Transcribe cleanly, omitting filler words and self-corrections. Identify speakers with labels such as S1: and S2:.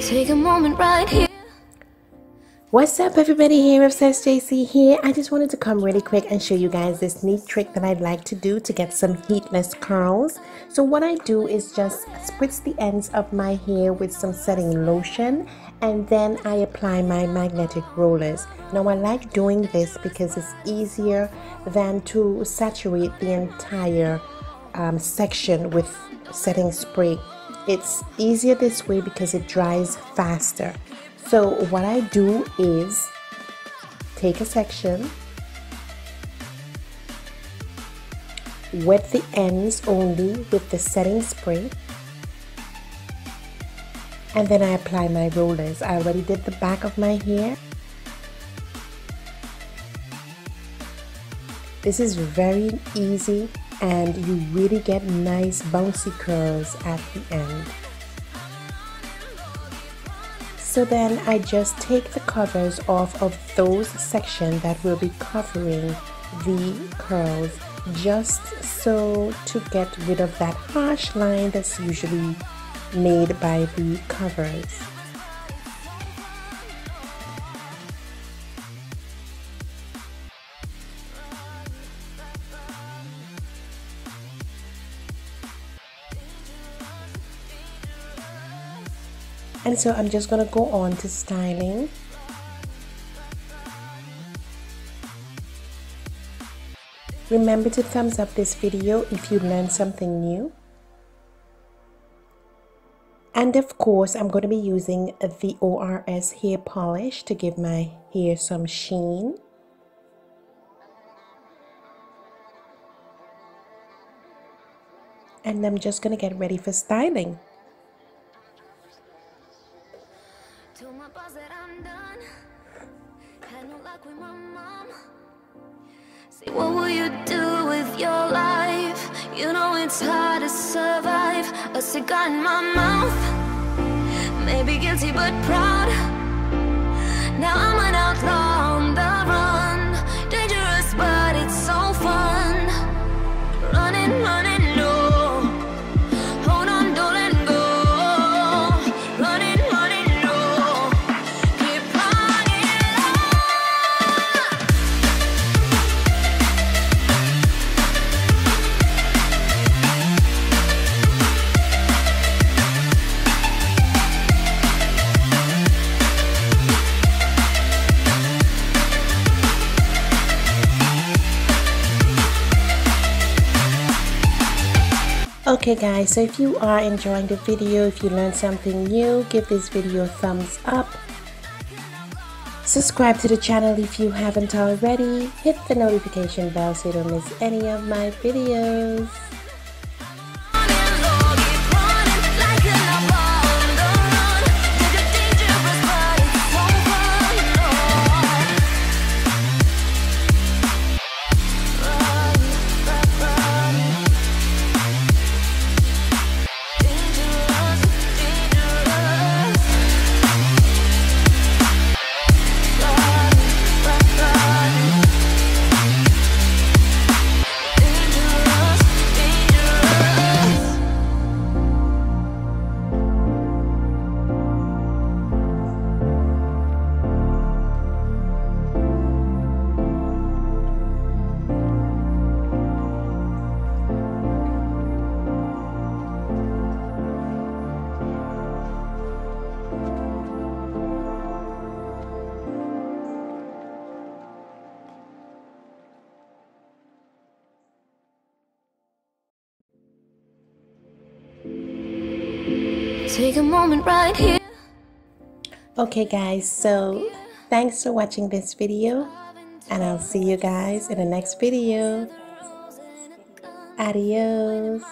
S1: Take a moment right here.
S2: What's up everybody, HairObsess Jay C here. I just wanted to come really quick and show you guys this neat trick that I'd like to do to get some heatless curls. So what I do is just spritz the ends of my hair with some setting lotion, and then I apply my magnetic rollers. Now I like doing this because it's easier than to saturate the entire section with setting spray. It's easier this way because it dries faster. So what I do is take a section, wet the ends only with the setting spray, and then I apply my rollers. I already did the back of my hair. This is very easy and you really get nice bouncy curls at the end. So then I just take the covers off of those sections that will be covering the curls, just so to get rid of that harsh line that's usually made by the covers. And so I'm just going to go on to styling. Remember to thumbs up this video if you learned something new. And of course, I'm going to be using the ORS hair polish to give my hair some sheen. And I'm just going to get ready for styling.
S1: Told my boss that I'm done. Had no luck with my mom. Say, what will you do with your life? You know it's hard to survive. A cigar in my mouth. Maybe guilty but proud. Now I'm an outlaw on the run. Dangerous but it's so fun. Running, running low. Hold on, don't let go. Running, running low. Keep running low.
S2: Okay guys, so if you are enjoying the video, if you learned something new, give this video a thumbs up. Subscribe to the channel if you haven't already. Hit the notification bell so you don't miss any of my videos.
S1: Take a moment right here.
S2: Okay guys, so thanks for watching this video, and I'll see you guys in the next video. Adios.